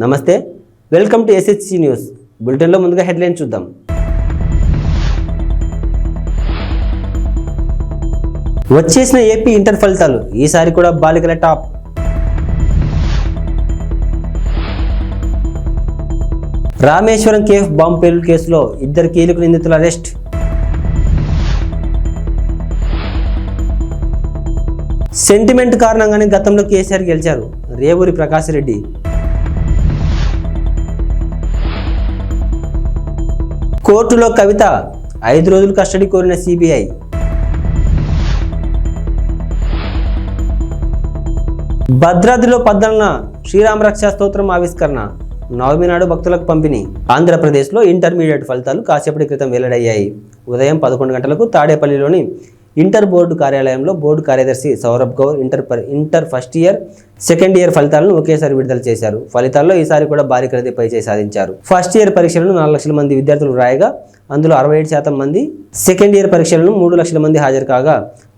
నమస్తే, welcome to SHC news. బులెటిన్లో ముందుగా హెడ్లైన్ చూద్దాం. వచ్చేసిన ఏపీ ఇంటర్ ఫలితాలు ఈసారి కూడా బాలికల టాప్. రామేశ్వరం కేఫ్ బాంబు పేలుడు కేసులో 2 కీలక నిందితుల అరెస్ట్. సెంటిమెంట్ కారణంగానే గతంలో కేసీఆర్ గెలిచారు రేవూరి ప్రకాష్ రెడ్డి. కోర్టులో కవిత 5 రోజులు కస్టడీ కోరిన సిబిఐ. భద్రాద్రిలో 14న శ్రీరామరక్ష స్తోత్రం ఆవిష్కరణ, నవమి నాడు భక్తులకు పంపిణీ. ఆంధ్రప్రదేశ్లో ఇంటర్మీడియట్ ఫలితాలు కాసేపటి క్రితం వెల్లడయ్యాయి. ఉదయం 11 గంటలకు తాడేపల్లిలోని ఇంటర్ బోర్డు కార్యాలయంలో బోర్డు కార్యదర్శి Saurabh Gaur inter first year, second year ఫలితాలను ఒకేసారి విడుదల చేశారు. ఫలితాల్లో ఈసారి కూడా భారీ ఖరీదు పైచేయి సాధించారు. ఫస్ట్ ఇయర్ పరీక్షలను 4 లక్షల మంది విద్యార్థులు రాయగా అందులో 67% మంది, సెకండ్ ఇయర్ పరీక్షలను 3 లక్షల మంది హాజరు కాగా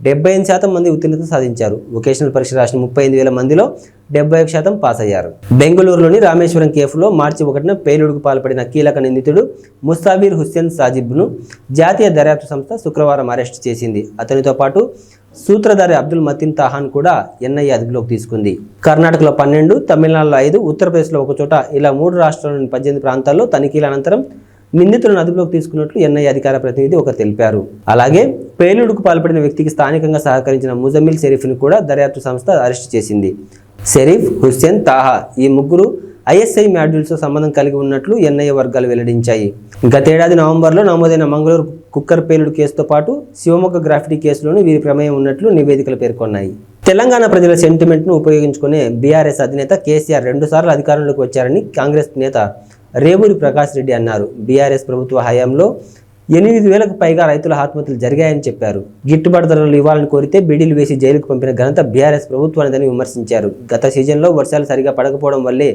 75% మంది ఉత్తీర్ణత సాధించారు. వొకేషనల్ పరీక్ష రాసిన 35,000 మందిలో 71% పాస్ అయ్యారు. బెంగళూరులోని రామేశ్వరం కేఫ్లో మార్చి 1న పేలుడుకు పాల్పడిన కీలక నిందితుడు ముస్తాబీర్ హుస్సేన్ సాజిబ్ను జాతీయ దర్యాప్తు సంస్థ శుక్రవారం అరెస్టు చేసింది. అతనితో పాటు సూత్రధారి అబ్దుల్ మతీన్ తాహాన్ కూడా ఎన్ఐఏ అదుపులోకి తీసుకుంది. కర్ణాటకలో 12, తమిళనాడులో 5, ఉత్తరప్రదేశ్లో ఒకచోట ఇలా 3 రాష్ట్రాల్లోని 18 ప్రాంతాల్లో తనిఖీల అనంతరం నిందితులను అదుపులోకి తీసుకున్నట్లు ఎన్ఐఏ అధికార ప్రతినిధి ఒకరు తెలిపారు. అలాగే పేలుడుకు పాల్పడిన వ్యక్తికి స్థానికంగా సహకరించిన ముజమిల్ షరీఫ్ను కూడా దర్యాప్తు సంస్థ అరెస్టు చేసింది. షరీఫ్, హుస్సేన్, తాహా ఈ ముగ్గురు ఐఎస్ఐ మాడ్యూల్స్తో సంబంధం కలిగి ఉన్నట్లు ఎన్ఐఏ వర్గాలు వెల్లడించాయి. గతేడాది నవంబర్లో నమోదైన మంగళూరు కుక్కర్ పేలుడు కేసుతో పాటు శివమొగ్గ గ్రాఫిటీ కేసులోనూ వీరి ప్రమేయం ఉన్నట్లు నివేదికలు పేర్కొన్నాయి. తెలంగాణ ప్రజల సెంటిమెంట్ను ఉపయోగించుకునే బీఆర్ఎస్ అధినేత కేసీఆర్ 2 సార్లు అధికారంలోకి వచ్చారని కాంగ్రెస్ నేత రేవూరి ప్రకాష్ రెడ్డి అన్నారు. బీఆర్ఎస్ ప్రభుత్వ హయాంలో 8,000కు పైగా రైతుల ఆత్మహత్యలు జరిగాయని చెప్పారు. గిట్టుబాటు ధరలు ఇవ్వాలని కోరితే బీడీలు వేసి జైలుకు పంపిన ఘనత బీఆర్ఎస్ ప్రభుత్వానిదని విమర్శించారు. గత సీజన్లో వర్షాలు సరిగా పడకపోవడం వల్లే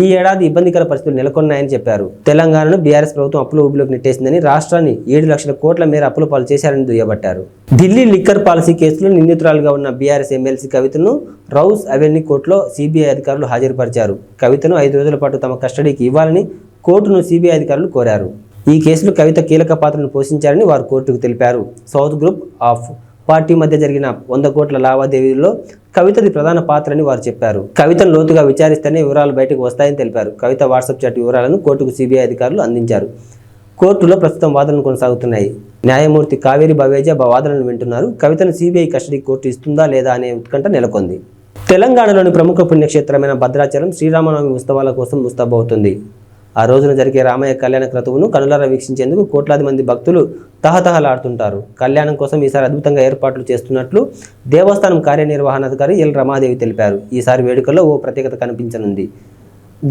ఈ ఏడాది ఇబ్బందికర పరిస్థితులు నెలకొన్నాయని చెప్పారు. తెలంగాణను బీఆర్ఎస్ ప్రభుత్వం అప్పుల ఊబిలోకి నెట్టేసిందని, రాష్ట్రాన్ని 7 లక్షల కోట్ల మేర అప్పుల పాలు చేశారని దుయ్యబట్టారు. ఢిల్లీ లిక్కర్ పాలసీ కేసులో నిందితురాలుగా ఉన్న బీఆర్ఎస్ ఎమ్మెల్సీ కవితను రౌస్ అవెన్యూ కోర్టులో సిబిఐ అధికారులు హాజరుపరిచారు. కవితను 5 రోజుల పాటు తమ కస్టడీకి ఇవ్వాలని కోర్టును సిబిఐ అధికారులు కోరారు. ఈ కేసులో కవిత కీలక పాత్రను పోషించారని వారు కోర్టుకు తెలిపారు. సౌత్ గ్రూప్ ఆఫ్ పార్టీ మధ్య జరిగిన 100 కోట్ల లావాదేవీల్లో కవితది ప్రధాన పాత్రని వారు చెప్పారు. కవితను లోతుగా విచారిస్తేనే వివరాలు బయటకు వస్తాయని తెలిపారు. కవిత వాట్సాప్ చాట్ వివరాలను కోర్టుకు సిబిఐ అధికారులు అందించారు. కోర్టులో ప్రస్తుతం వాదనలు కొనసాగుతున్నాయి. న్యాయమూర్తి కావేరి బవేజా వాదనలు వింటున్నారు. కవితను సిబిఐ కస్టడీ కోర్టు ఇస్తుందా లేదా అనే ఉత్కంఠ నెలకొంది. తెలంగాణలోని ప్రముఖ పుణ్యక్షేత్రమైన భద్రాచలం శ్రీరామనవమి ఉత్సవాల కోసం ముస్తాబవుతుంది. ఆ రోజున జరిగే రామయ్య కళ్యాణ క్రతువును కనులారా వీక్షించేందుకు కోట్లాది మంది భక్తులు తహతహలాడుతుంటారు. కళ్యాణం కోసం ఈసారి అద్భుతంగా ఏర్పాట్లు చేస్తున్నట్లు దేవస్థానం కార్యనిర్వహణాధికారి ఎల్ రమాదేవి తెలిపారు. ఈసారి వేడుకల్లో ఓ ప్రత్యేకత కనిపించనుంది.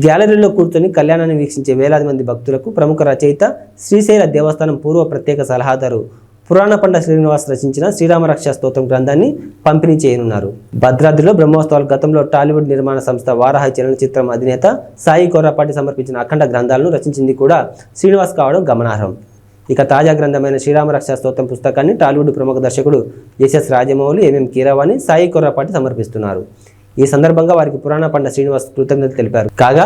గ్యాలరీలో కూర్చొని కళ్యాణాన్ని వీక్షించే వేలాది మంది భక్తులకు ప్రముఖ రచయిత, శ్రీశైల దేవస్థానం పూర్వ ప్రత్యేక సలహాదారు పురాణపండ శ్రీనివాస్ రచించిన శ్రీరామరక్ష స్తోత్రం గ్రంథాన్ని పంపిణీ చేయనున్నారు. భద్రాద్రిలో బ్రహ్మోత్సవాలు గతంలో టాలీవుడ్ నిర్మాణ సంస్థ వారాహి చలనచిత్రం అధినేత సాయి కొర్రాపాటి సమర్పించిన అఖండ గ్రంథాలను రచించింది కూడా శ్రీనివాస్ కావడం గమనార్హం. ఇక తాజా గ్రంథమైన శ్రీరామరక్ష స్తోత్రం పుస్తకాన్ని టాలీవుడ్ ప్రముఖ దర్శకుడు ఎస్ఎస్ రాజమౌళి, ఎంఎం కీరవాణి, సాయి కొర్రాపాటి సమర్పిస్తున్నారు. ఈ సందర్భంగా వారికి పురాణపండ శ్రీనివాస్ కృతజ్ఞతలు తెలిపారు. కాగా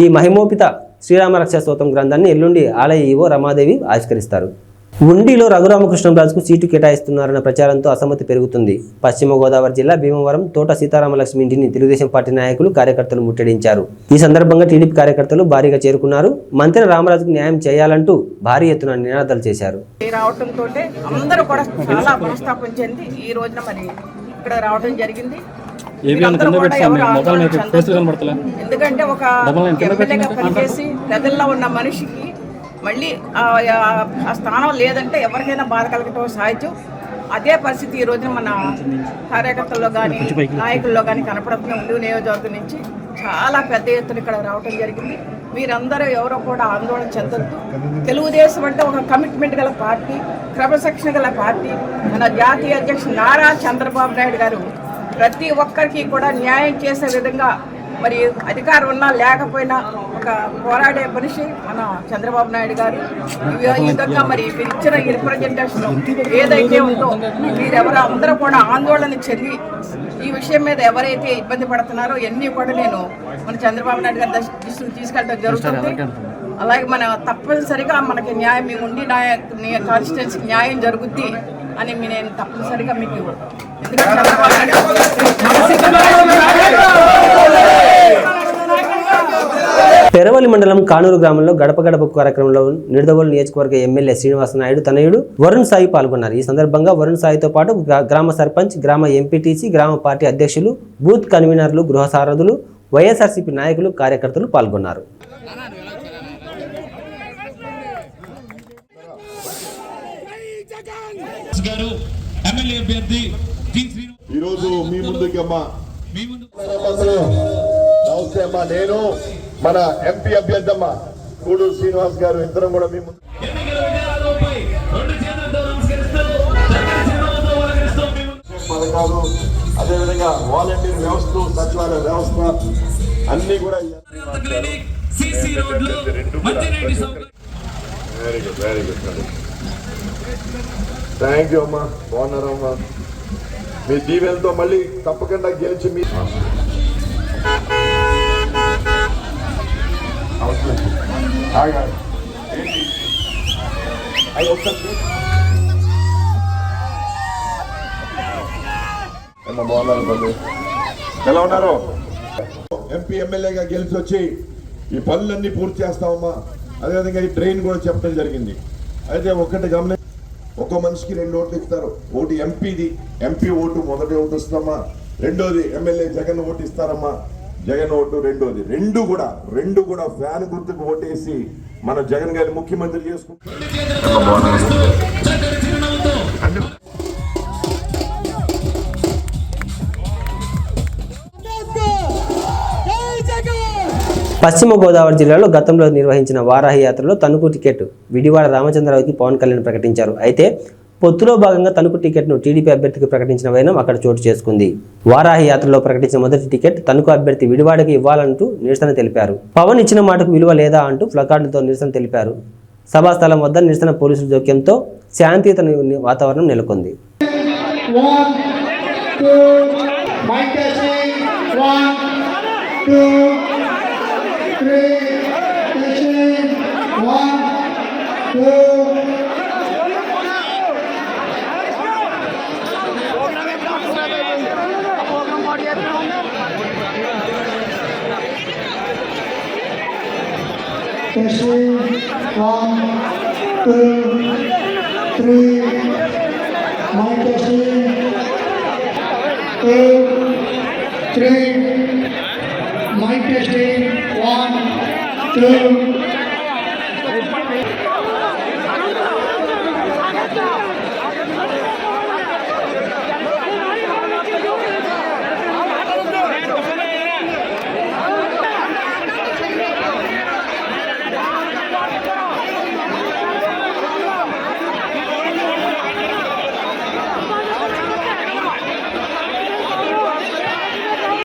ఈ మహిమోపిత శ్రీరామరక్ష స్తోత్రం గ్రంథాన్ని ఎల్లుండి ఆలయ ఈవో రమాదేవి ఆవిష్కరిస్తారు. ఉండిలో రఘురామకృష్ణంరాజుకు సీటు కేటాయిస్తున్నారన్న ప్రచారంతో అసమ్మతి పెరుగుతుంది. పశ్చిమ గోదావరి జిల్లా భీమవరం తోట సీతారామలక్ష్మి ఇంటిని తెలుగుదేశం పార్టీ నాయకులు, కార్యకర్తలు ముట్టడించారు. ఈ సందర్భంగా టీడీపీ కార్యకర్తలు భారీగా చేరుకున్నారు. మంత్రి రామరాజుకు న్యాయం చేయాలంటూ భారీ ఎత్తున నినాదాలు చేశారు. రావడంతో అందరూ కూడా చాలా మనస్తాపం చెంది ఈ రోజున మరి ఇక్కడ రావడం జరిగింది. ఎందుకంటే ఒక ఎమ్మెల్యేగా పనిచేసి ప్రజల్లో ఉన్న మనిషికి మళ్ళీ ఆ స్థానం లేదంటే ఎవరికైనా బాధ కలగటం సహజం. అదే పరిస్థితి ఈ రోజున మన కార్యకర్తల్లో కానీ నాయకుల్లో కానీ కనపడుతున్న ఉండి నియోజకవర్గం నుంచి చాలా పెద్ద ఎత్తున ఇక్కడ రావడం జరిగింది. మీరందరూ ఎవరో కూడా ఆందోళన చెందొద్దు. తెలుగుదేశం అంటే ఒక కమిట్మెంట్ గల పార్టీ, క్రమశిక్షణ గల పార్టీ. మన జాతీయ అధ్యక్షుడు నారా చంద్రబాబు నాయుడు గారు ప్రతి ఒక్కరికి కూడా న్యాయం చేసే విధంగా మరి అధికారం ఉన్నా లేకపోయినా ఒక పోరాడే మనిషి మన చంద్రబాబు నాయుడు గారు. ఈ విధంగా మరి మీరు ఇచ్చిన రిప్రజెంటేషన్ ఏదైతే ఉందో మీరెవరో అందరూ కూడా ఆందోళన చెంది ఈ విషయం మీద ఎవరైతే ఇబ్బంది పడుతున్నారో ఎన్ని కూడా నేను మన చంద్రబాబు నాయుడు గారి దృష్టికి తీసుకెళ్ళడం జరుగుతుంది. అలాగే మన తప్పనిసరిగా మనకి న్యాయం మీ ఉండి కాన్స్టిట్యున్సీకి న్యాయం జరుగుద్ది అని నేను తప్పనిసరిగా మీకు ఎందుకంటే చంద్రబాబు పెరవలి మండలం కానూరు గ్రామంలో గడప గడప కార్యక్రమంలో నిడదవోలు నియోజకవర్గ ఎమ్మెల్యే శ్రీనివాస నాయుడు తనయుడు వరుణ్ సాయి పాల్గొన్నారు. ఈ సందర్భంగా వరుణ్ సాయితో పాటు గ్రామ సర్పంచ్, గ్రామ ఎంపీటీసీ, గ్రామ పార్టీ అధ్యక్షులు, బూత్ కన్వీనర్లు, గృహ సారథులు, వైఎస్ఆర్సీపీ నాయకులు, కార్యకర్తలు పాల్గొన్నారు. ఈరోజు మీ ముందుకి నమస్తే అమ్మా, నేను మన ఎంపీ అభ్యర్థి అమ్మ కూడూరు శ్రీనివాస్ గారు ఇద్దరం కూడా మీ ముందు పథకాలు, అదేవిధంగా వాలంటీర్ వ్యవస్థ, సచివాలయ వ్యవస్థ అన్ని కూడా వెరీ గుడ్ థ్యాంక్ యూ అమ్మా. బాగున్నారమ్మా? మీ దీవెనతో మళ్ళీ తప్పకుండా గెలిచి మీ బాగున్నారు. ఎలా ఉన్నారు? ఎంపీ ఎమ్మెల్యేగా గెలిచి వచ్చి ఈ పనులన్నీ పూర్తి చేస్తామమ్మా. అదేవిధంగా ఈ ట్రైన్ కూడా చెప్పడం జరిగింది. అయితే ఒక్కటి గమని ఒక్కో మనిషికి 2 ఓట్లు ఇస్తారు. ఒకటి ఎంపీది, ఎంపీ ఓటు మొదటి ఓటు ఇస్తామా. రెండోది ఎమ్మెల్యే జగన్ ఓటు ఇస్తారమ్మా, జగన్ ఓటు రెండోది. రెండు కూడా ఫ్యాన్ గుర్తుకు ఓటేసి మన జగన్ గారిని ముఖ్యమంత్రి చేసుకుంటాం. పశ్చిమ గోదావరి జిల్లాలో గతంలో నిర్వహించిన వారాహి యాత్రలో తణుకు టికెట్ విడివాడ రామచంద్రరావుకి పవన్ కళ్యాణ్ ప్రకటించారు. అయితే పొత్తులో భాగంగా తణుకు టికెట్ను టీడీపీ అభ్యర్థికి ప్రకటించిన వైనం అక్కడ చోటు చేసుకుంది. వారాహి యాత్రలో ప్రకటించిన మొదటి టికెట్ తణుకు అభ్యర్థి విడివాడకి ఇవ్వాలంటూ నిరసన తెలిపారు. పవన్ ఇచ్చిన మాటకు విలువ లేదా అంటూ ప్లకార్డులతో నిరసన తెలిపారు. సభాస్థలం వద్ద నిరసన పోలీసుల జోక్యంతో శాంతియుత వాతావరణం నెలకొంది. Testing 1, 2, 3. Mic testing 2, 3. Mic testing 1, 2.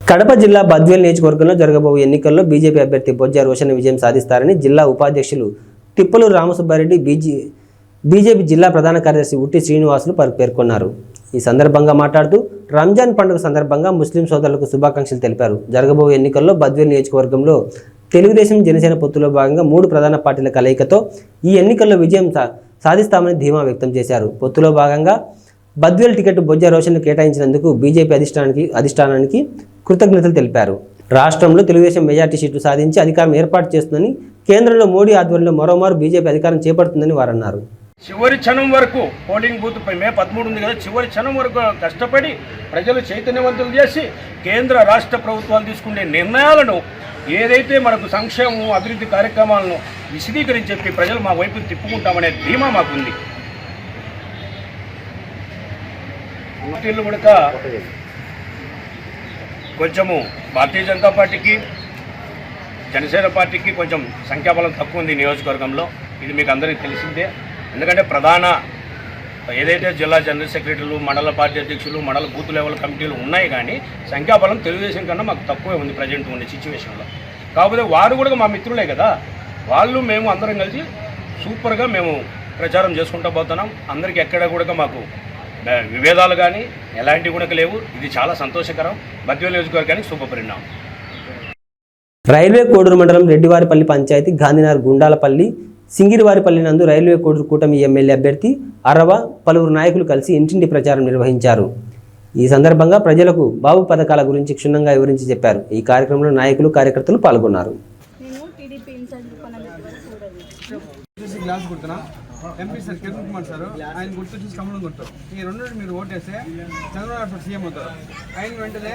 Kadapa జిల్లా బద్వేల్ నియోజకవర్గంలో జరగబోయే ఎన్నికల్లో బీజేపీ అభ్యర్థి బొజ్జ రోషన్ విజయం సాధిస్తారని జిల్లా ఉపాధ్యక్షులు తిప్పలూరు రామసుబ్బారెడ్డి, బీజేపీ జిల్లా ప్రధాన కార్యదర్శి ఉట్టి శ్రీనివాసులు పేర్కొన్నారు. ఈ సందర్భంగా మాట్లాడుతూ రంజాన్ పండుగ సందర్భంగా ముస్లిం సోదరులకు శుభాకాంక్షలు తెలిపారు. జరగబోయే ఎన్నికల్లో బద్వేల్ నియోజకవర్గంలో తెలుగుదేశం, జనసేన పొత్తులో భాగంగా 3 ప్రధాన పార్టీల కలయికతో ఈ ఎన్నికల్లో విజయం సాధిస్తామని ధీమా వ్యక్తం చేశారు. పొత్తులో భాగంగా బద్వేల్ టికెట్ బొజ్జ రోషన్ను కేటాయించినందుకు బీజేపీ అధిష్టానానికి కృతజ్ఞతలు తెలిపారు. రాష్ట్రంలో తెలుగుదేశం మెజార్టీ సీట్లు సాధించి అధికారం ఏర్పాటు చేస్తుందని, కేంద్రంలో మోడీ ఆధ్వర్యంలో మరోమారు బీజేపీ అధికారం చేపడుతుందని వారన్నారు. చివరి క్షణం వరకు పోలింగ్ బూత్ మే 13 ఉంది కదా, చివరి క్షణం వరకు కష్టపడి ప్రజలు చైతన్యవంతులు చేసి కేంద్ర రాష్ట్ర ప్రభుత్వాలు తీసుకునే నిర్ణయాలను ఏదైతే మనకు సంక్షేమం, అభివృద్ధి కార్యక్రమాలను విశదీకరించి చెప్పి ప్రజలు మా వైపు తిప్పుకుంటామనే ధీమా మాకుంది. పార్టీలు కూడా కొంచెము భారతీయ జనతా పార్టీకి, జనసేన పార్టీకి కొంచెం సంఖ్యాబలం తక్కువ ఉంది నియోజకవర్గంలో. ఇది మీకు అందరికీ తెలిసిందే. ఎందుకంటే ప్రధాన ఏదైతే జిల్లా జనరల్ సెక్రటరీలు, మండల పార్టీ అధ్యక్షులు, మండల బూత్ లెవెల్ కమిటీలు ఉన్నాయి, కానీ సంఖ్యాబలం తెలుగుదేశం కన్నా మాకు తక్కువే ఉంది ప్రజెంట్ ఉన్న సిచ్యువేషన్లో. కాకపోతే వారు కూడా మా మిత్రులే కదా, వాళ్ళు మేము అందరం కలిసి సూపర్గా మేము ప్రచారం చేసుకుంటూ పోతున్నాం. అందరికీ ఎక్కడ కూడా మాకు విభేదాలు కానీ ఎలాంటివి కూడా లేవు. ఇది చాలా సంతోషకరం. బద్వేలు నియోజకవర్గానికి శుభపరిణామం. రైల్వే కోడూరు మండలం రెడ్డివారిపల్లి పంచాయతీ గాంధీనగర్ గుండాలపల్లి సింగిరివారిపల్లి నందు రైల్వే కోడూరు కూటమి ఎమ్మెల్యే అభ్యర్థి అరవ పలువురు నాయకులు కలిసి ఇంటింటి ప్రచారం నిర్వహించారు. ఈ సందర్భంగా ప్రజలకు బాబు పథకాల గురించి క్షుణ్ణంగా వివరించి చెప్పారు. ఈ కార్యక్రమంలో నాయకులు కార్యకర్తలు పాల్గొన్నారు. గ్లాస్ గుర్తున్నా MP sir Kiran Kumar sir, ఆయన గుర్తు వచ్చేసి కమలం గుర్తు. ఈ రెండు మీరు ఓటేస్తే చంద్రబాబు సీఎం అవుతారు. ఆయన వెంటనే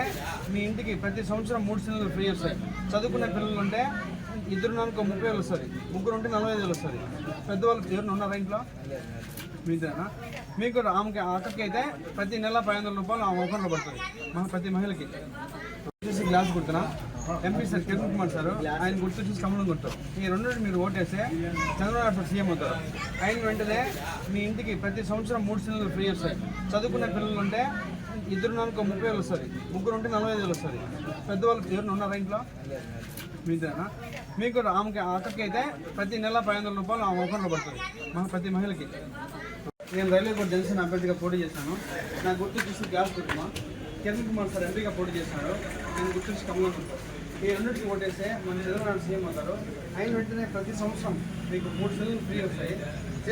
మీ ఇంటికి ప్రతి సంవత్సరం 3 సిలిండర్లు ఫ్రీ వస్తాయి. చదువుకునే పిల్లలు ఉంటే 2 నెలలకు 30,000 వస్తుంది, 3 ఉంటే 45,000 వస్తుంది. పెద్దవాళ్ళకి ఎవరు ఉన్నారా ఇంట్లో మీదేనా? మీకు ఆమెకి అక్కకి అయితే ప్రతి నెల 500 రూపాయలు ఆమె అకౌంట్లో పడుతుంది ప్రతి మహిళకి. గ్లాస్ గుర్తున్నా MP sir Kiran Kumar sir, ఆయన గుర్తు వచ్చేసి కమలం గుర్తు. ఈ రెండు మీరు ఓటేస్తే చంద్రబాబు సీఎం అవుతారు. ఆయన వెంటనే మీ ఇంటికి ప్రతి సంవత్సరం 3 సిలిండర్లు ఫ్రీ వస్తాయి. చదువుకునే పిల్లలు ఉంటే 2 నెలలకు 30,000 వస్తుంది, 3 ఉంటే 45,000 వస్తుంది. పెద్దవాళ్ళకి ఎవరు ఉన్నారా ఇంట్లో మీదేనా? మీకు ఆమెకి అక్కకి అయితే ప్రతి నెల 500 రూపాయలు ఆమె అకౌంట్లో పడుతుంది ప్రతి మహిళకి. నేను రైల్వే కోర్టు జనసేన అభ్యర్థిగా పోటీ చేశాను. నా గుర్తు చూసి గ్యాస్ గుర్తున్నా. కిరణ్ కుమార్ సార్ ఎంపీగా పోటీ చేశాడు. నేను గుర్తు చూసి కమలం గుర్తు. ఈ రెండింటికి ఓటేస్తే మన చంద్రబాబు సీఎం అవుతారు. ఆయన వెంటనే ప్రతి సంవత్సరం మీకు 3 సిలిండర్లు ఫ్రీ వస్తాయి.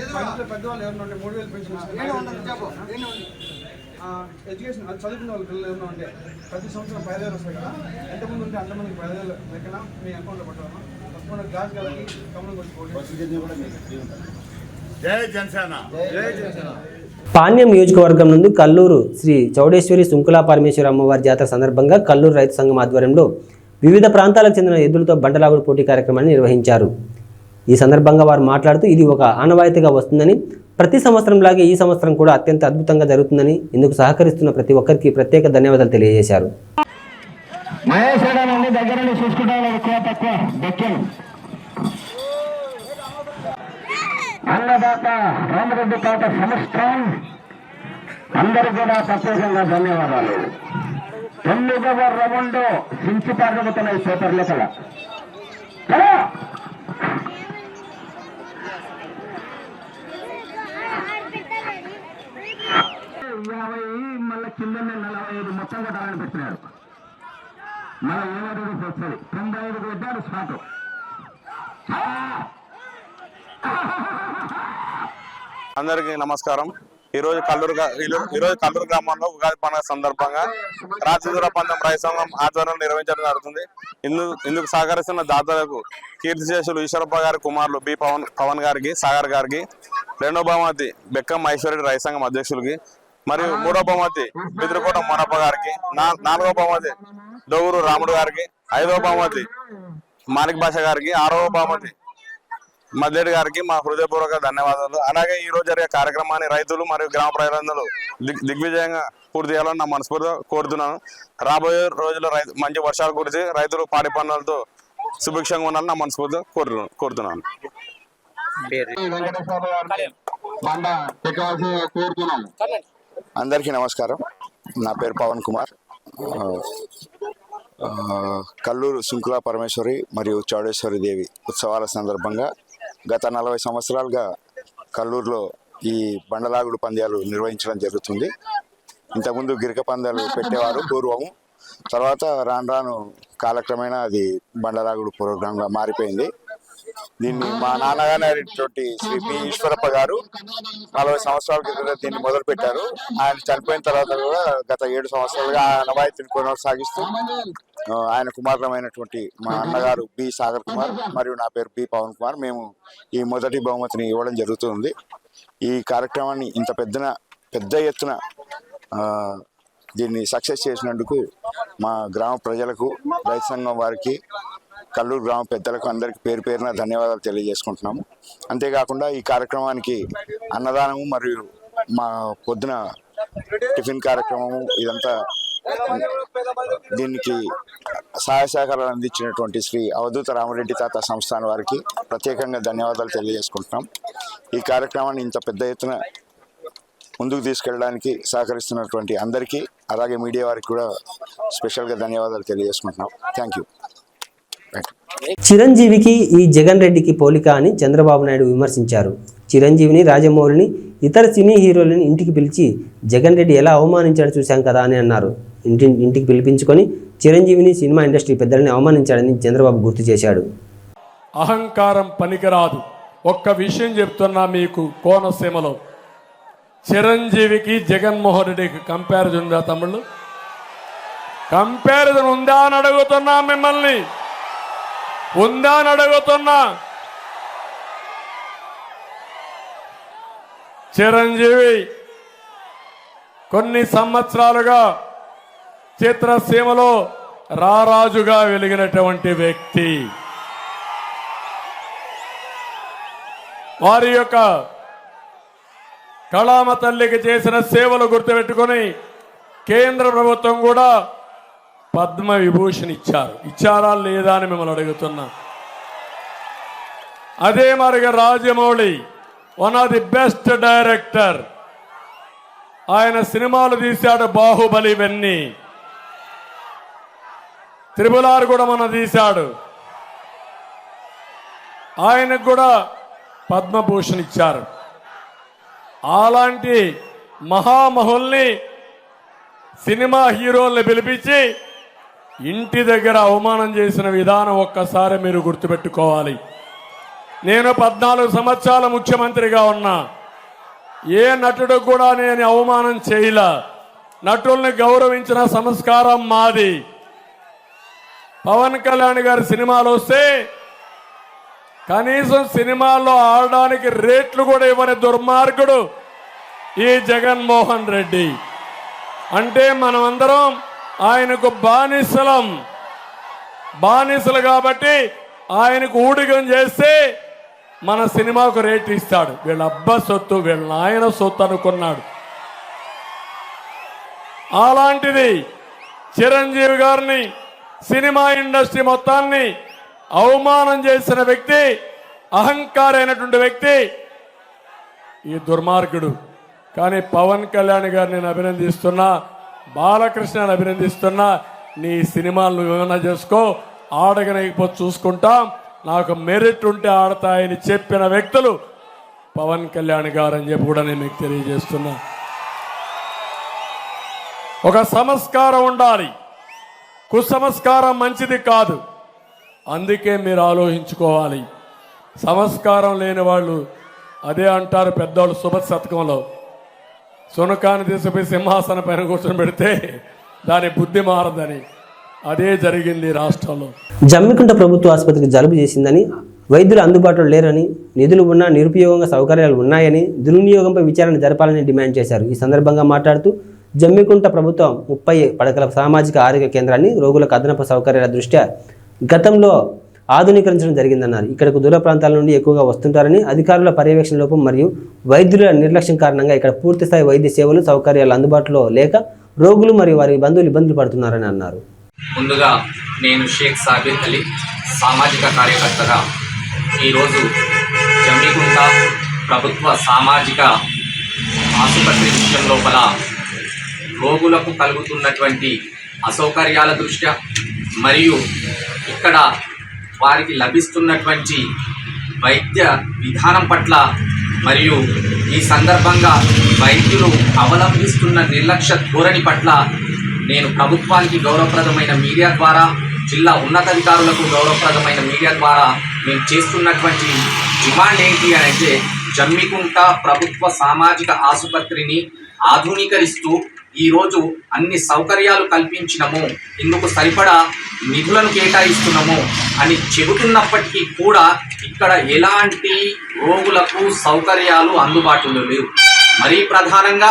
ఇంట్లో పెద్దవాళ్ళు ఎవరైనా ఉంటే 3,000 పెన్షన్ ఎడ్యుకేషన్ చదువుకున్న వాళ్ళ పిల్లలు ఎవరైనా ఉంటే ప్రతి సంవత్సరం 5,000 వస్తాయి కదా. ఎంతమంది ఉంటే అంతమందికి 5,000 లెక్కన మీ అకౌంట్లో పట్టాము. తప్పకుండా గ్లాస్ కలిగి కమలం కొట్టుకోండి. జై జనసేన. పాణ్యం నియోజకవర్గం నుండి కల్లూరు శ్రీ చౌడేశ్వరి సుంకులా పరమేశ్వరి అమ్మవారి జాతర సందర్భంగా కల్లూరు రైతు సంఘం ఆధ్వర్యంలో వివిధ ప్రాంతాలకు చెందిన ఎద్దులతో బండలాగుడు పోటీ కార్యక్రమాన్ని నిర్వహించారు. ఈ సందర్భంగా వారు మాట్లాడుతూ ఇది ఒక ఆనవాయితీగా వస్తుందని, ప్రతి సంవత్సరంలాగే ఈ సంవత్సరం కూడా అత్యంత అద్భుతంగా జరుగుతుందని, ఇందుకు సహకరిస్తున్న ప్రతి ఒక్కరికి ప్రత్యేక ధన్యవాదాలు తెలియజేశారు. అన్నదాత రామరెడ్డి తాత సంస్థాం అందరికీ కూడా ప్రత్యేకంగా ధన్యవాదాలు. 9వ రౌండ్ సించి పాల్గొతున్నాయి పేపర్ లెక్కల మళ్ళీ కిందనే 45 మొత్తం కొట్టాలని పెట్టినాడు. మళ్ళీ 7 వస్తుంది, 95 కొట్టాడు స్పాటు. అందరికీ నమస్కారం. ఈరోజు కల్లూరు గ్రామంలో ఉగాది పండుగ సందర్భంగా రాజదూర పందెం రైతు సంఘం ఆధ్వర్యంలో నిర్వహించడం జరుగుతుంది. ఇందుకు సహకరిస్తున్న దాతలకు కీర్తిశేషులు ఈశ్వరప్ప గారి కుమారులు బి పవన్ గారికి, సాగర్ గారికి, 2వ బహుమతి బెక్కం ఐశ్వర్య రైతు సంఘం అధ్యక్షులకి, మరియు 3వ బహుమతి బిద్రకోట మొనప్ప గారికి, 4వ బహుమతి డోగురు రాముడు గారికి, 5వ బహుమతి మాలిక్ భాష గారికి, 6వ బహుమతి మద్లేడి గారికి మా హృదయపూర్వక ధన్యవాదాలు. అలాగే ఈ రోజు జరిగే కార్యక్రమాన్ని రైతులు మరియు గ్రామ ప్రజలందరూ దిగ్విజయంగా పూర్తి చేయాలని నా మనస్ఫూర్తిగా కోరుతున్నాను. రాబోయే రోజుల్లో మంచి వర్షాలు కురిసి రైతులు పాడి పనులతో సుభిక్షంగా ఉండాలని నా మనస్ఫూర్తిగా కోరుతున్నాను. అందరికీ నమస్కారం. నా పేరు పవన్ కుమార్. కల్లూరు సుంకులా పరమేశ్వరి మరియు చౌడేశ్వరి దేవి ఉత్సవాల సందర్భంగా గత 40 సంవత్సరాలుగా కల్లూరులో ఈ బండలాగుడు పంద్యాలు నిర్వహించడం జరుగుతుంది. ఇంతకుముందు గిరిక పందాలు పెట్టేవారు పూర్వము. తర్వాత రాను కాలక్రమేణా అది బండలాగుడు ప్రోగ్రాంగా మారిపోయింది. దీన్ని మా నాన్నగారైనటువంటి శ్రీ పి ఈశ్వరప్ప గారు 40 సంవత్సరాల క్రితం దీన్ని మొదలు పెట్టారు. ఆయన చనిపోయిన తర్వాత కూడా గత 7 సంవత్సరాలుగా ఆ నవాయితీని కొనసాగిస్తూ ఆయన కుమారులమైనటువంటి మా అన్నగారు బి సాగర్ కుమార్ మరియు నా పేరు బి పవన్ కుమార్, మేము ఈ మొదటి బహుమతిని ఇవ్వడం జరుగుతుంది. ఈ కార్యక్రమాన్ని ఇంత పెద్ద ఎత్తున దీన్ని సక్సెస్ చేసినందుకు మా గ్రామ ప్రజలకు, రైతు సంఘం వారికి, కల్లూరు గ్రామ పెద్దలకు అందరికీ పేరు పేరున ధన్యవాదాలు తెలియజేసుకుంటున్నాము. అంతేకాకుండా ఈ కార్యక్రమానికి అన్నదానము మరియు మా పొద్దున టిఫిన్ కార్యక్రమము ఇదంతా దీనికి సహాయ సహకారాలు అందించినటువంటి శ్రీ అవధూత రామరెడ్డి తాత సంస్థానం వారికి ప్రత్యేకంగా ధన్యవాదాలు తెలియజేసుకుంటున్నాం. ఈ కార్యక్రమాన్ని ఇంత పెద్ద ఎత్తున ముందుకు తీసుకెళ్ళడానికి సహకరిస్తున్నటువంటి అందరికీ, అలాగే మీడియా వారికి కూడా స్పెషల్గా ధన్యవాదాలు తెలియజేసుకుంటున్నాం. Thank you. చిరంజీవికి ఈ జగన్ రెడ్డికి పోలిక అని చంద్రబాబు నాయుడు విమర్శించారు. చిరంజీవిని, రాజమౌళిని ఇతర సినీ హీరోలను ఇంటికి పిలిచి జగన్ రెడ్డి ఎలా అవమానించాడో చూశాం కదా అని అన్నారు. ఇంటికి పిలిపించుకొని చిరంజీవిని సినిమా ఇండస్ట్రీ పెద్దలని అవమానించాడని చంద్రబాబు గుర్తు చేశాడు. అహంకారం పనికిరాదు. ఒక్క విషయం చెప్తున్నా మీకు, కోనసీమలో చిరంజీవికి జగన్మోహన్ రెడ్డికి కంపారిజన్ ఉందా తమ్ముళ్ళు? కంపారిజన్ ఉందా అని అడుగుతున్నా మిమ్మల్ని, ఉందా అని అడుగుతున్నా. చిరంజీవి కొన్ని సంవత్సరాలుగా చిత్రసీమలో రారాజుగా వెలిగినటువంటి వ్యక్తి. వారి యొక్క కళామ తల్లికి చేసిన సేవలు గుర్తుపెట్టుకుని కేంద్ర ప్రభుత్వం కూడా పద్మ విభూషణ్ ఇచ్చారా లేదా అని మిమ్మల్ని అడుగుతున్నా. అదే మరిగా Rajamouli one of the best director. ఆయన సినిమాలు తీశాడు, బాహుబలి ఇవన్నీ. త్రిపుల్ కూడా మన తీశాడు. ఆయనకు కూడా పద్మభూషణ్ ఇచ్చారు. అలాంటి మహామహుల్ని, సినిమా హీరోల్ని పిలిపించి ఇంటి దగ్గర అవమానం చేసిన విధానం ఒక్కసారి మీరు గుర్తుపెట్టుకోవాలి. నేను 14 సంవత్సరాల ముఖ్యమంత్రిగా ఉన్నా. ఏ నటుడు కూడా నేను అవమానం చేయలా. నటుల్ని గౌరవించిన సంస్కారం మాది. పవన్ కళ్యాణ్ గారి సినిమాలు వస్తే కనీసం సినిమాల్లో ఆడడానికి రేట్లు కూడా ఇవ్వని దుర్మార్గుడు ఈ జగన్మోహన్ రెడ్డి. అంటే మనమందరం ఆయనకు బానిసలు కాబట్టి ఆయనకు ఊడిగం చేస్తే మన సినిమాకు రేట్ ఇస్తాడు. వీళ్ళ అబ్బా సొత్తు, వీళ్ళ నాయన సొత్తు అనుకున్నాడు. అలాంటిది చిరంజీవి గారిని, సినిమా ఇండస్ట్రీ మొత్తాన్ని అవమానం చేసిన వ్యక్తి, అహంకారైనటువంటి వ్యక్తి ఈ దుర్మార్గుడు. కానీ పవన్ కళ్యాణ్ గారిని నేను అభినందిస్తున్నా, బాలకృష్ణని అభినందిస్తున్నా. నీ సినిమాలను ఏమైనా చేసుకో, ఆడగనకపోతే చూసుకుంటాం, నాకు మెరిట్ ఉంటే ఆడతాయని చెప్పిన వ్యక్తులు పవన్ కళ్యాణ్ గారు అని చెప్పి కూడా నేను మీకు తెలియజేస్తున్నా. ఒక సంస్కారం ఉండాలి, కుసంస్కారం మంచిది కాదు. అందుకే మీరు ఆలోచించుకోవాలి. సంస్కారం లేని వాళ్ళు అదే అంటారు పెద్దవాళ్ళు సుభత్ శతకంలో, సునకాన్ని తీసుకుపోయి సింహాసన పైన కూర్చొని పెడితే దాని బుద్ధి మారదని. అదే జరిగింది రాష్ట్రంలో. జమ్మికుంట ప్రభుత్వ ఆసుపత్రికి జలుబు చేసిందని, వైద్యులు అందుబాటులో లేరని, నిధులు ఉన్నా నిరుపయోగంగా సౌకర్యాలు ఉన్నాయని, దుర్వినియోగంపై విచారణ జరపాలని డిమాండ్ చేశారు. ఈ సందర్భంగా మాట్లాడుతూ జమ్మికుంట ప్రభుత్వం 30 పడకల సామాజిక ఆరోగ్య కేంద్రాన్ని రోగులకు అదనపు సౌకర్యాల దృష్ట్యా గతంలో ఆధునీకరించడం జరిగిందన్నారు. ఇక్కడకు దూర ప్రాంతాల నుండి ఎక్కువగా వస్తుంటారని, అధికారుల పర్యవేక్షణ లోపం మరియు వైద్యుల నిర్లక్ష్యం కారణంగా ఇక్కడ పూర్తిస్థాయి వైద్య సేవలు సౌకర్యాలు అందుబాటులో లేక రోగులు మరియు వారి బంధువులు ఇబ్బందులు పడుతున్నారని అన్నారు. ముందుగా నేను షేక్ సాబిర్ అలీ, సామాజిక కార్యకర్తగా ఈరోజు జమ్మికుంట ప్రభుత్వ సామాజిక ఆసుపత్రి విషయం లోపల రోగులకు కలుగుతున్నటువంటి అసౌకర్యాల దృష్ట్యా మరియు ఇక్కడ వారికి లభిస్తున్నటువంటి వైద్య విధానం పట్ల మరియు ఈ సందర్భంగా వైద్యులు అవలంబిస్తున్న నిర్లక్ష్య ధోరణి పట్ల నేను ప్రభుత్వానికి గౌరవప్రదమైన మీడియా ద్వారా, జిల్లా ఉన్నతాధికారులకు గౌరవప్రదమైన మీడియా ద్వారా మేము చేస్తున్నటువంటి డిమాండ్ ఏంటి అని అంటే, జమ్మికుంట ప్రభుత్వ సామాజిక ఆసుపత్రిని ఆధునీకరిస్తూ ఈరోజు అన్ని సౌకర్యాలు కల్పించినము, ఇందుకు సరిపడా నిధులను కేటాయిస్తున్నాము అని చెబుతున్నప్పటికీ కూడా ఇక్కడ ఎలాంటి రోగులకు సౌకర్యాలు అందుబాటులో లేవు. మరీ ప్రధానంగా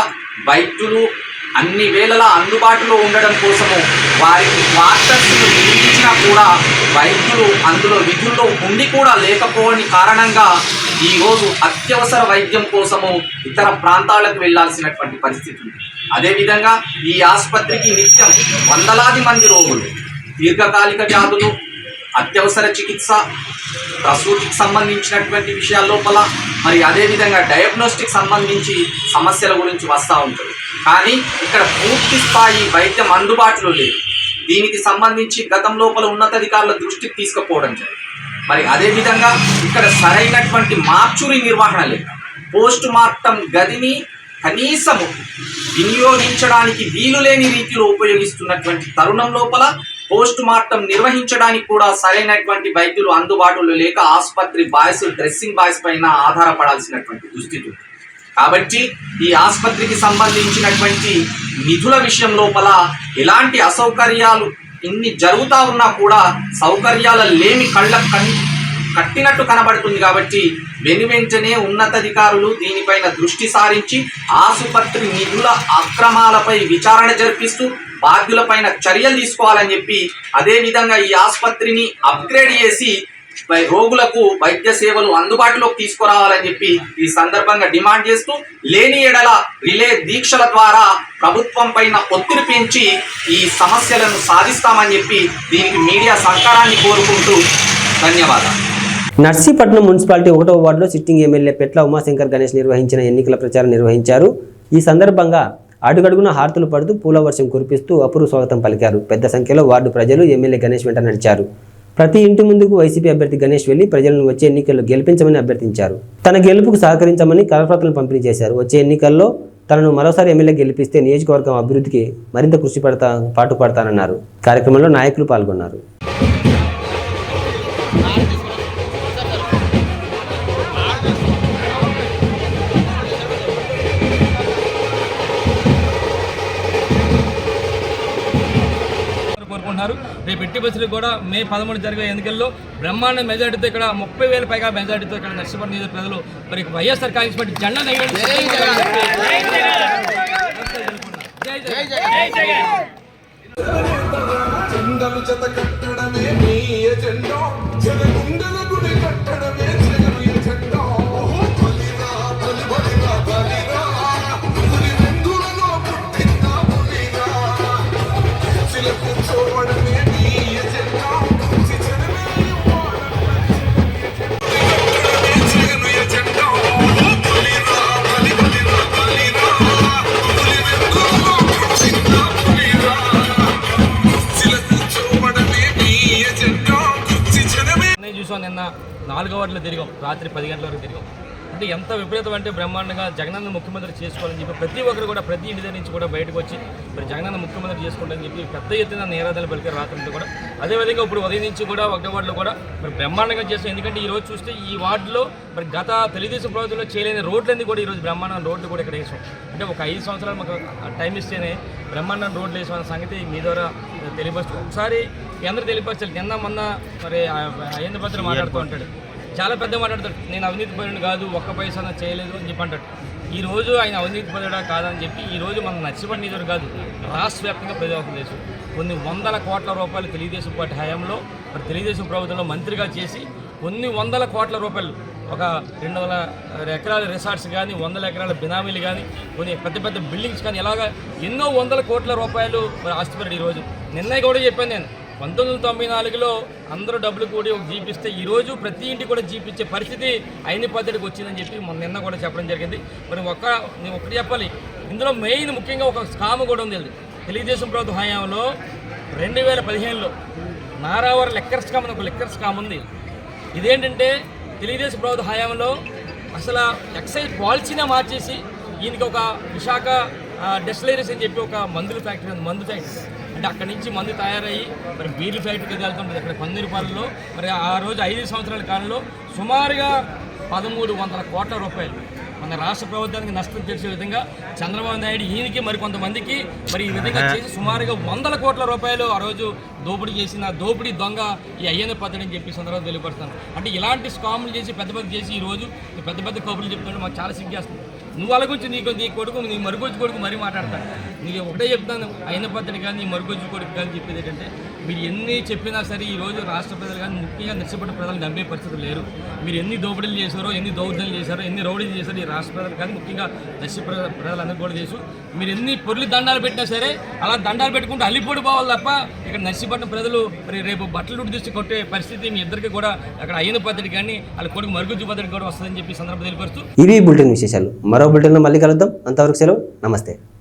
వైద్యులు అన్ని వేళలా అందుబాటులో ఉండడం కోసము వారికి క్వార్టర్స్ను నిర్మించినా కూడా వైద్యులు అందులో విధుల్లో ఉండి కూడా లేకపోవని కారణంగా ఈరోజు అత్యవసర వైద్యం కోసము ఇతర ప్రాంతాలకు వెళ్లాల్సినటువంటి పరిస్థితి ఉంది. అదేవిధంగా ఈ ఆసుపత్రికి నిత్యం వందలాది మంది రోగులు దీర్ఘకాలిక వ్యాధులు, అత్యవసర చికిత్స, ప్రసూతికి సంబంధించినటువంటి విషయాల లోపల మరి అదేవిధంగా డయాగ్నోస్టిక్ సంబంధించి సమస్యల గురించి వస్తూ ఉంటుంది. కానీ ఇక్కడ పూర్తి స్థాయి వైద్యం అందుబాటులో లేదు. దీనికి సంబంధించి గతం లోపల ఉన్నతాధికారుల దృష్టికి తీసుకుపోవడం జరిగింది. మరి అదేవిధంగా ఇక్కడ సరైనటువంటి మార్చురీ నిర్వహణ లేదు. పోస్ట్ మార్టం గదిని కనీసము వినియోగించడానికి వీలులేని రీతిలో ఉపయోగిస్తున్నటువంటి తరుణం లోపల పోస్ట్ మార్టం నిర్వహించడానికి కూడా సరైనటువంటి వైద్యులు అందుబాటులో లేక ఆసుపత్రి బాయ్స్ డ్రెస్సింగ్ బాయ్స్ పైన ఆధారపడాల్సినటువంటి దుస్థితి ఉంది. కాబట్టి ఈ ఆసుపత్రికి సంబంధించినటువంటి నిధుల విషయం లోపల ఎలాంటి అసౌకర్యాలు ఇన్ని జరుగుతూ ఉన్నా కూడా సౌకర్యాల లేమి కట్టినట్టు కనబడుతుంది. కాబట్టి వెనువెంటనే ఉన్నతాధికారులు దీనిపైన దృష్టి సారించి ఆసుపత్రి నిధుల అక్రమాలపై విచారణ జరిపిస్తూ బాధ్యులపైన చర్యలు తీసుకోవాలని చెప్పి, అదేవిధంగా ఈ ఆసుపత్రిని అప్గ్రేడ్ చేసి రోగులకు వైద్య సేవలు అందుబాటులోకి తీసుకురావాలని చెప్పి ఈ సందర్భంగా డిమాండ్ చేస్తూ, లేని ఎడల రిలే దీక్షల ద్వారా ప్రభుత్వం పైన ఒత్తిడి పెంచి ఈ సమస్యలను సాధిస్తామని చెప్పి దీనికి మీడియా సహకారాన్ని కోరుకుంటూ ధన్యవాదాలు. నర్సీపట్నం మున్సిపాలిటీ 1వ వార్డులో సిట్టింగ్ ఎమ్మెల్యే పెట్ల ఉమాశంకర్ గణేష్ నిర్వహించిన ఎన్నికల ప్రచారం నిర్వహించారు. ఈ సందర్భంగా అడుగడుగున హారతులు పడుతూ పూల వర్షం కురిపిస్తూ అపూర్వ స్వాగతం పలికారు. పెద్ద సంఖ్యలో వార్డు ప్రజలు ఎమ్మెల్యే గణేష్ వెంట నడిచారు. ప్రతి ఇంటి ముందుకు వైసీపీ అభ్యర్థి గణేష్ వెళ్లి ప్రజలను వచ్చే ఎన్నికల్లో గెలిపించమని అభ్యర్థించారు. తన గెలుపుకు సహకరించమని కరపత్రాలను పంపిణీ చేశారు. వచ్చే ఎన్నికల్లో తనను మరోసారి ఎమ్మెల్యే గెలిపిస్తే నియోజకవర్గం అభివృద్ధికి మరింత కృషి పాటుపడతానన్నారు. కార్యక్రమంలో నాయకులు పాల్గొన్నారు. కోరుకుంటున్నారు. రేపు ఎట్టి బస్సులు కూడా మే 13 జరిగే ఎన్నికల్లో బ్రహ్మాండ మెజార్టీతో ఇక్కడ 30,000 పైగా మెజార్టీతో ఇక్కడ నర్సీపట్నం నియోజక ప్రజలు మరి వైఎస్ఆర్ కాంగ్రెస్ పార్టీ జెండా చూసాం. నిన్న 4వ వార్డులో తిరిగాం, రాత్రి 10 గంటల వరకు తిరిగాం. అంటే ఎంత విపరీతం అంటే బ్రహ్మాండంగా జగనన్న ముఖ్యమంత్రి చేసుకోవాలని చెప్పి ప్రతి ఒక్కరు కూడా ప్రతి ఇంటి దగ్గర నుంచి కూడా బయటకు వచ్చి మరి జగనన్న ముఖ్యమంత్రి చేసుకుంటారని చెప్పి పెద్ద ఎత్తున నిరాధాలు పలికారు రాత్రితో కూడా. అదేవిధంగా ఇప్పుడు ఉదయం నుంచి కూడా 1వ వార్డులో కూడా మరి బ్రహ్మాండంగా చేస్తాం. ఎందుకంటే ఈరోజు చూస్తే ఈ వార్డులో మరి గత తెలుగుదేశం ప్రభుత్వంలో చేయలేని రోడ్లన్నీ కూడా ఈరోజు బ్రహ్మాండం రోడ్లు కూడా ఇక్కడ వేసాం. అంటే ఒక 5 సంవత్సరాలు మాకు టైం ఇస్తేనే బ్రహ్మాండం రోడ్లు వేసామన్న సంగతి మీ ద్వారా తెలియపరుస్తూ ఒకసారి మీ అందరూ తెలియపరచాలి. నిన్న మొన్న మరి అయ్యన్న భద్ర మాట్లాడుతూ ఉంటాడు, చాలా పెద్ద మాట్లాడతాడు. నేను అవినీతి పరుని కాదు, ఒక్క పైసా చేయలేదు అని చెప్పి అంటాడు. ఈరోజు ఆయన అవినీతి పరుడా కాదని చెప్పి ఈరోజు మన నర్సీపట్నం నియోజకవర్గం కాదు రాష్ట్ర వ్యాప్తంగా ప్రజాపం చేసి కొన్ని వందల కోట్ల రూపాయలు తెలుగుదేశం పార్టీ హయాంలో మరి తెలుగుదేశం ప్రభుత్వంలో మంత్రిగా చేసి కొన్ని వందల కోట్ల రూపాయలు ఒక 200 ఎకరాల రిసార్ట్స్ కానీ 100 ఎకరాల బినామీలు కానీ కొన్ని పెద్ద పెద్ద బిల్డింగ్స్ కానీ ఇలాగా ఎన్నో వందల కోట్ల రూపాయలు మరి ఆస్తిపరుడు. ఈరోజు నిన్న కూడా చెప్పాను నేను 1994లో అందరూ డబ్బులు కూడి ఒక జీప్ ఇస్తే ఈరోజు ప్రతి ఇంటికి కూడా జీప్ ఇచ్చే పరిస్థితి అయిన పద్ధతికి వచ్చిందని చెప్పి నిన్న కూడా చెప్పడం జరిగింది. మరి నేను ఒకటి చెప్పాలి, ఇందులో మెయిన్ ముఖ్యంగా ఒక స్కామ్ కూడా ఉంది. తెలుగుదేశం ప్రభుత్వ హయాంలో 2015లో నారావర లెక్కర్ స్కామ్ అని ఒక లెక్కర్ స్కామ్ ఉంది. ఇదేంటంటే తెలుగుదేశం ప్రభుత్వ హయాంలో అసలు ఎక్సైజ్ పాలసీనే మార్చేసి ఈయనకి ఒక విశాఖ డెస్టిలరీస్ అని చెప్పి ఒక మందుల ఫ్యాక్టరీ ఉంది, మందు ఫ్యాక్టరీ. అంటే అక్కడి నుంచి మందు తయారయ్యి మరి బీర్లు ఫ్యాక్టరీకి వెళ్తుంటుంది అక్కడ పందిరిపాలెంలో. మరి ఆ రోజు 5 సంవత్సరాల కాలంలో సుమారుగా 1,300 కోట్ల రూపాయలు మన రాష్ట్ర ప్రభుత్వానికి నష్టం చేసే విధంగా చంద్రబాబు నాయుడు ఈయనకి మరికొంతమందికి మరి ఈ విధంగా చేసి సుమారుగా 100 కోట్ల రూపాయలు ఆ రోజు దోపిడీ చేసిన దోపిడీ దొంగ ఈ అయ్యన్న పద్ధతి అని చెప్పి సందర్భంగా తెలియపరుస్తాను. అంటే ఇలాంటి స్కాములు చేసి పెద్ద పెద్ద చేసి ఈరోజు పెద్ద పెద్ద కబుర్లు చెప్తుంటే మాకు చాలా సిగ్గేస్తుంది. నువ్వు అలా గురించి నీ కొడుకు నీ మరుగుజ్జు కొడుకు మరీ మాట్లాడతాను. నీకు ఒకటే చెప్తాను, అయిన పద్ధతి కానీ నీ మరుగుజ్జు కొడుకు కానీ చెప్పేది ఏంటంటే మీరు ఎన్ని చెప్పినా సరే ఈరోజు రాష్ట్ర ప్రజలు కానీ ముఖ్యంగా నర్సీపట్నం ప్రజలు నమ్మే పరిస్థితులు లేరు. మీరు ఎన్ని దోపిడీలు చేశారో, ఎన్ని దౌర్జన్యాలు చేశారో, ఎన్ని రౌడీలు చేశారో ఈ రాష్ట్ర ప్రజలు కానీ ముఖ్యంగా నర్సీ ప్రజలందరూ కూడా చేసు. మీరు ఎన్ని పొర్లి దండాలు పెట్టినా సరే అలా దండాలు పెట్టుకుంటూ అల్లిపోడిపోవాలి తప్ప ఇక్కడ నర్సీపట్నం ప్రజలు మరి రేపు బట్టలు తీసి కొట్టే పరిస్థితి మీ ఇద్దరికి కూడా అక్కడ అయిన పద్ధతి కానీ వాళ్ళ కొడుకు మరుగుజ్జు పద్ధతి కూడా వస్తుందని చెప్పి సందర్భం తెలియపరుస్తూ ఇవి బులెటిన్ విశేషాలు. మరో బులెటిన్లో మళ్ళీ కలుద్దాం. అంతవరకు సెలవు. నమస్తే.